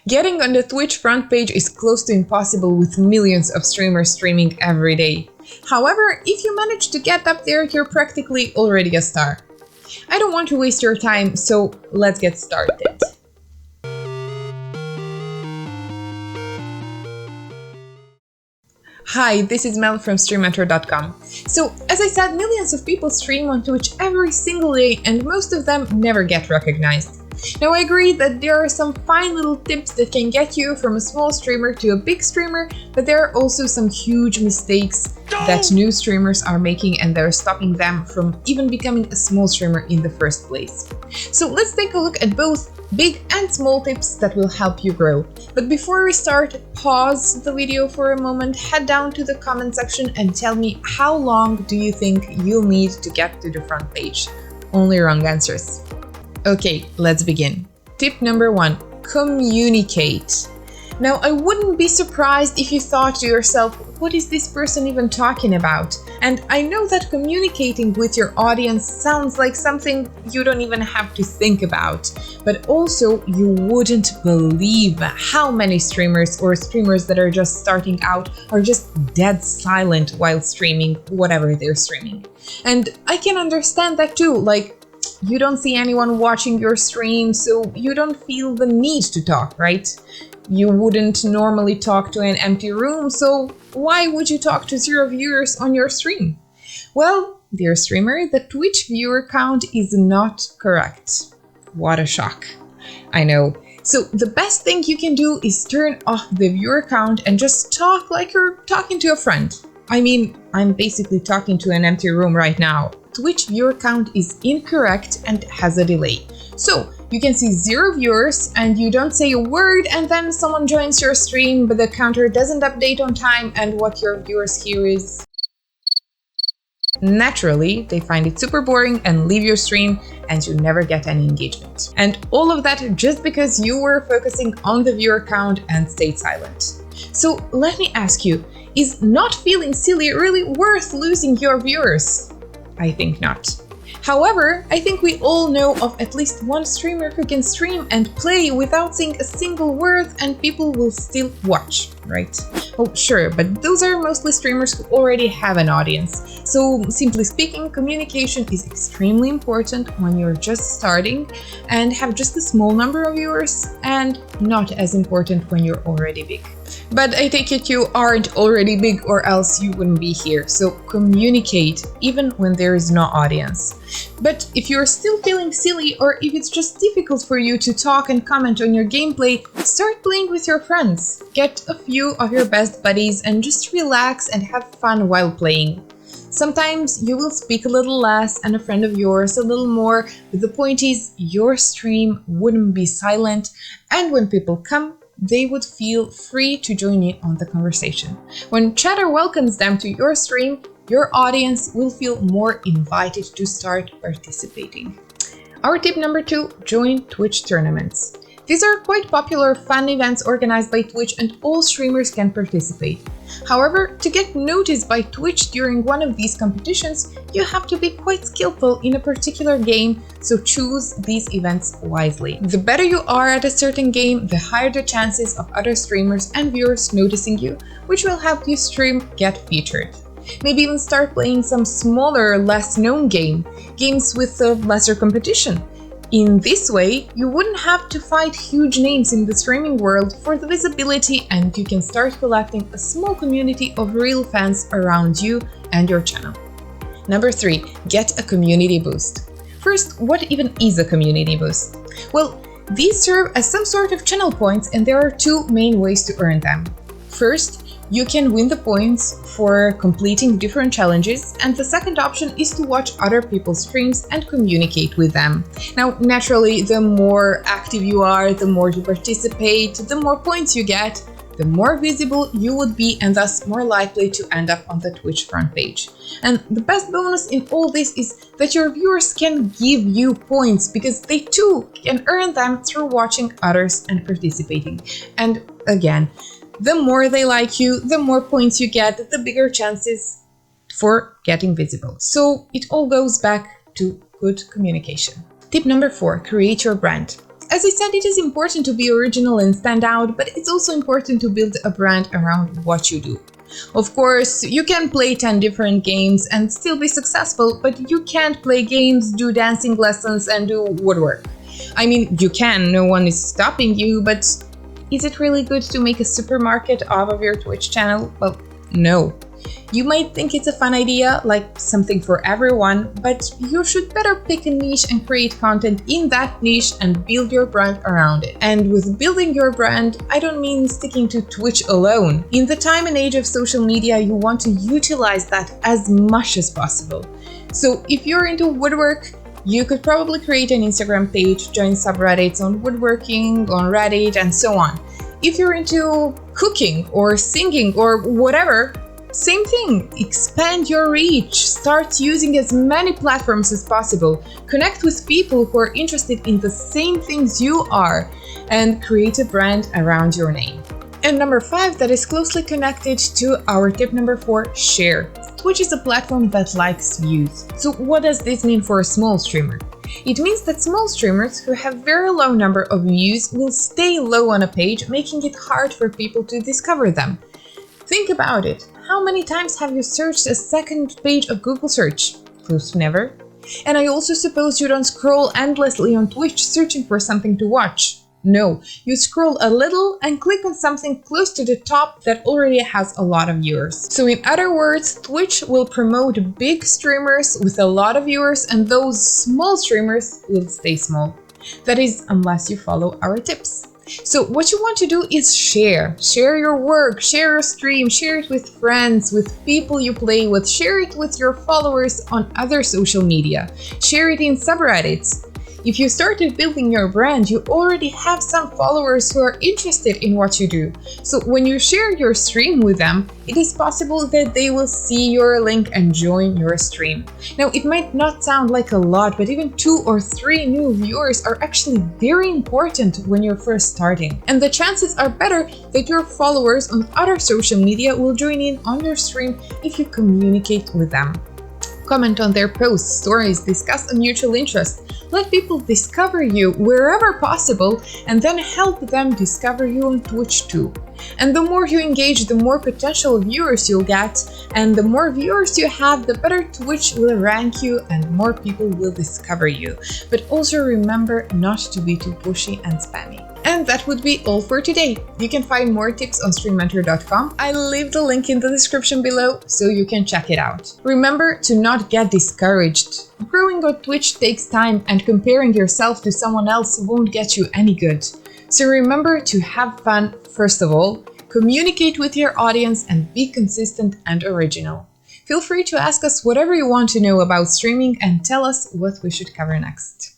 Getting on the Twitch front page is close to impossible with millions of streamers streaming every day. However, if you manage to get up there, you're practically already a star. I don't want to waste your time, so let's get started. Hi, this is Mel from StreamMentor.com. So, as I said, millions of people stream on Twitch every single day, and most of them never get recognized. Now, I agree that there are some fine little tips that can get you from a small streamer to a big streamer, but there are also some huge mistakes that new streamers are making, and they're stopping them from even becoming a small streamer in the first place. So let's take a look at both big and small tips that will help you grow. But before we start, pause the video for a moment, head down to the comment section and tell me how long do you think you'll need to get to the front page? Only wrong answers. Okay, let's begin. Tip number 1, communicate. Now, I wouldn't be surprised if you thought to yourself, what is this person even talking about? And I know that communicating with your audience sounds like something you don't even have to think about, but also you wouldn't believe how many streamers or streamers that are just starting out are just dead silent while streaming whatever they're streaming. And I can understand that too, like, you don't see anyone watching your stream, so you don't feel the need to talk, right? You wouldn't normally talk to an empty room, so why would you talk to 0 viewers on your stream? Well, dear streamer, the Twitch viewer count is not correct. What a shock. I know. So the best thing you can do is turn off the viewer count and just talk like you're talking to a friend. I mean, I'm basically talking to an empty room right now. Twitch viewer count is incorrect and has a delay. So you can see 0 viewers and you don't say a word, and then someone joins your stream, but the counter doesn't update on time, and what your viewers hear is... Naturally, they find it super boring and leave your stream, and you never get any engagement. And all of that just because you were focusing on the viewer count and stayed silent. So let me ask you, is not feeling silly really worth losing your viewers? I think not. However, I think we all know of at least one streamer who can stream and play without saying a single word and people will still watch, right? Oh, sure, but those are mostly streamers who already have an audience. So, simply speaking, communication is extremely important when you're just starting and have just a small number of viewers, and not as important when you're already big. But I take it you aren't already big, or else you wouldn't be here, so communicate even when there is no audience. But if you're still feeling silly, or if it's just difficult for you to talk and comment on your gameplay, start playing with your friends. Get a few of your best buddies and just relax and have fun while playing. Sometimes you will speak a little less and a friend of yours a little more, but the point is your stream wouldn't be silent, and when people come, they would feel free to join in on the conversation. When chatter welcomes them to your stream, your audience will feel more invited to start participating. Our tip number 2, join Twitch tournaments. These are quite popular fun events organized by Twitch, and all streamers can participate. However, to get noticed by Twitch during one of these competitions, you have to be quite skillful in a particular game, so choose these events wisely. The better you are at a certain game, the higher the chances of other streamers and viewers noticing you, which will help your stream get featured. Maybe even start playing some smaller, less known games with lesser competition. In this way, you wouldn't have to fight huge names in the streaming world for the visibility, and you can start collecting a small community of real fans around you and your channel. Number 3, get a community boost. First, what even is a community boost? Well, these serve as some sort of channel points, and there are 2 main ways to earn them. First, you can win the points for completing different challenges, and the second option is to watch other people's streams and communicate with them. Now, naturally, the more active you are, the more you participate, the more points you get, the more visible you would be, and thus more likely to end up on the Twitch front page. And the best bonus in all this is that your viewers can give you points, because they too can earn them through watching others and participating. And again, the more they like you, the more points you get, the bigger chances for getting visible. So it all goes back to good communication. Tip number 4, create your brand. as I said, it is important to be original and stand out, but it's also important to build a brand around what you do. Of course, you can play 10 different games and still be successful, but you can't play games, do dancing lessons, and do woodwork. I mean, you can, no one is stopping you, but is it really good to make a supermarket off of your Twitch channel? Well, no. You might think it's a fun idea, like something for everyone, but you should better pick a niche and create content in that niche and build your brand around it. And with building your brand, I don't mean sticking to Twitch alone. In the time and age of social media, you want to utilize that as much as possible. So if you're into woodwork, you could probably create an Instagram page, join subreddits on woodworking, on Reddit, and so on. If you're into cooking or singing or whatever, same thing, expand your reach, start using as many platforms as possible, connect with people who are interested in the same things you are, and create a brand around your name. And number 5, that is closely connected to our tip number 4, share. Twitch is a platform that likes views. So what does this mean for a small streamer? It means that small streamers who have very low number of views will stay low on a page, making it hard for people to discover them. Think about it. How many times have you searched a second page of Google search? Close to never. And I also suppose you don't scroll endlessly on Twitch searching for something to watch. No, you scroll a little and click on something close to the top that already has a lot of viewers. So in other words, Twitch will promote big streamers with a lot of viewers, and those small streamers will stay small. That is, unless you follow our tips. So what you want to do is share. Share your work, share your stream, share it with friends, with people you play with, share it with your followers on other social media, share it in subreddits. If you started building your brand, you already have some followers who are interested in what you do. So when you share your stream with them, it is possible that they will see your link and join your stream. Now, it might not sound like a lot, but even 2 or 3 new viewers are actually very important when you're first starting. And the chances are better that your followers on other social media will join in on your stream if you communicate with them. Comment on their posts, stories, discuss a mutual interest. Let people discover you wherever possible, and then help them discover you on Twitch too. And the more you engage, the more potential viewers you'll get, and the more viewers you have, the better Twitch will rank you and more people will discover you. But also remember not to be too pushy and spammy. And that would be all for today. You can find more tips on StreamMentor.com. I'll leave the link in the description below so you can check it out. Remember to not get discouraged. Growing on Twitch takes time, and comparing yourself to someone else won't get you any good. So remember to have fun first of all, communicate with your audience, and be consistent and original. Feel free to ask us whatever you want to know about streaming and tell us what we should cover next.